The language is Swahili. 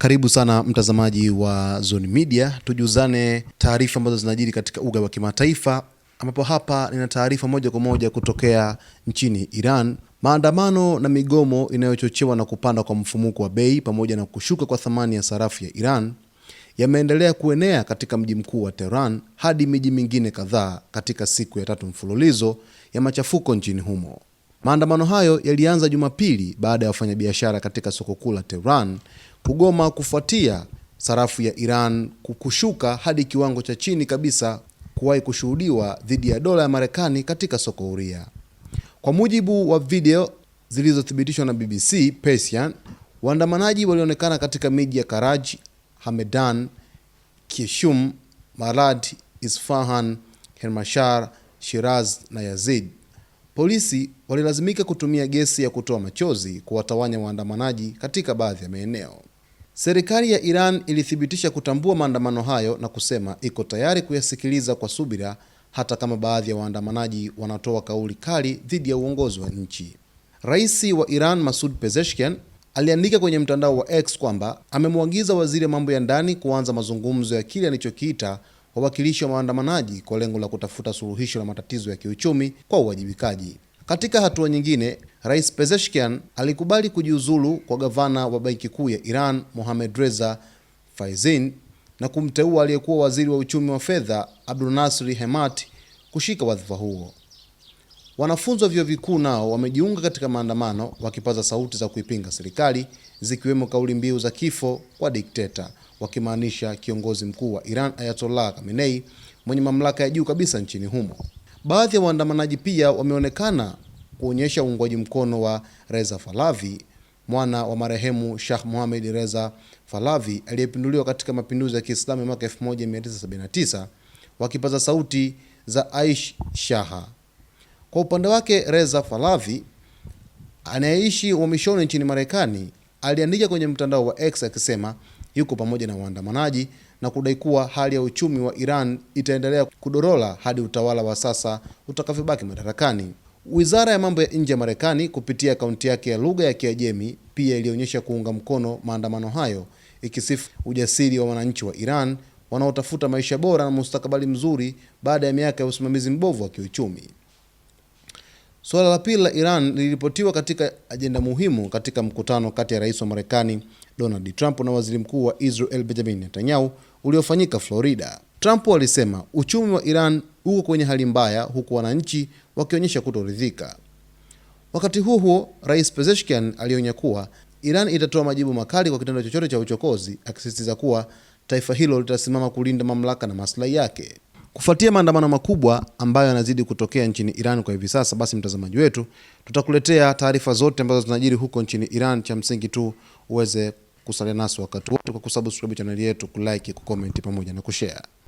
Karibu sana mtazamaji wa Zone Media, tujuzane taarifa ambazo zinajiri katika uga wa kimataifa, ambapo hapa nina taarifa moja kwa moja kutokea nchini Iran. Maandamano na migomo inayochochewa na kupanda kwa mfumuko wa bei pamoja na kushuka kwa thamani ya sarafu ya Iran yameendelea kuenea katika mji mkuu wa Tehran hadi miji mingine kadhaa katika siku ya tatu mfululizo ya machafuko nchini humo. Maandamano hayo yalianza Jumapili baada ya wafanyabiashara katika soko kuu la Tehran kugoma kufuatia sarafu ya Iran kushuka hadi kiwango cha chini kabisa kuwahi kushuhudiwa dhidi ya dola ya Marekani katika soko huria. Kwa mujibu wa video zilizothibitishwa na BBC Persian, waandamanaji walionekana katika miji ya Karaj, Hamedan, Kishum, Marad, Isfahan, Kermanshah, Shiraz na Yazid. Polisi walilazimika kutumia gesi ya kutoa machozi kuwatawanya waandamanaji katika baadhi ya maeneo. Serikali ya Iran ilithibitisha kutambua maandamano hayo na kusema iko tayari kuyasikiliza kwa subira hata kama baadhi ya waandamanaji wanatoa kauli kali dhidi ya uongozi wa nchi. Rais wa Iran Masoud Pezeshkian aliandika kwenye mtandao wa X kwamba amemwagiza waziri wa mambo ya ndani kuanza mazungumzo ya kile alichokiita wawakilishi wa waandamanaji kwa lengo la kutafuta suluhisho la matatizo ya kiuchumi kwa uwajibikaji. Katika hatua nyingine, Rais Pezeshkian alikubali kujiuzulu kwa gavana wa Benki Kuu ya Iran Mohammad Reza Faizin na kumteua aliyekuwa waziri wa uchumi wa fedha Abdulnasir Hemati kushika wadhifa huo. Wanafunzi wa vyuo vikuu nao wamejiunga katika maandamano wakipaza sauti za kuipinga serikali, zikiwemo kauli mbiu za kifo kwa dikteta, wakimaanisha kiongozi mkuu wa Iran Ayatollah Khamenei mwenye mamlaka ya juu kabisa nchini humo. Baadhi ya waandamanaji pia wameonekana kuonyesha uungwaji mkono wa Reza Pahlavi, mwana wa marehemu Shah Mohammad Reza Pahlavi aliyepinduliwa katika mapinduzi ya Kiislamu mwaka 1979, wakipaza sauti za Aish Shaha. Kwa upande wake, Reza Pahlavi anayeishi uhamishoni nchini Marekani aliandika kwenye mtandao wa X akisema yuko pamoja na waandamanaji na kudai kuwa hali ya uchumi wa Iran itaendelea kudorola hadi utawala wa sasa utakavyobaki madarakani. Wizara ya mambo ya nje ya Marekani kupitia akaunti yake ya lugha ya Kiajemi pia ilionyesha kuunga mkono maandamano hayo, ikisifu ujasiri wa wananchi wa Iran wanaotafuta maisha bora na mustakabali mzuri baada ya miaka ya usimamizi mbovu wa kiuchumi. Suala la pili la Iran liliripotiwa katika ajenda muhimu katika mkutano kati ya rais wa Marekani Donald Trump na waziri mkuu wa Israel Benjamin Netanyahu uliofanyika Florida. Trump alisema uchumi wa Iran uko kwenye hali mbaya, huku wananchi wakionyesha kutoridhika. Wakati huo, Rais Pezeshkian alionya kuwa Iran itatoa majibu makali kwa kitendo chochote cha uchokozi, akisisitiza kuwa taifa hilo litasimama kulinda mamlaka na maslahi yake. Kufuatia maandamano makubwa ambayo yanazidi kutokea nchini Iran kwa hivi sasa, basi mtazamaji wetu, tutakuletea taarifa zote ambazo zinajiri huko nchini Iran. Cha msingi tu uweze kusalia nasi wakati wote kwa kusubscribe channel yetu, kulike, kucomment pamoja na kushare.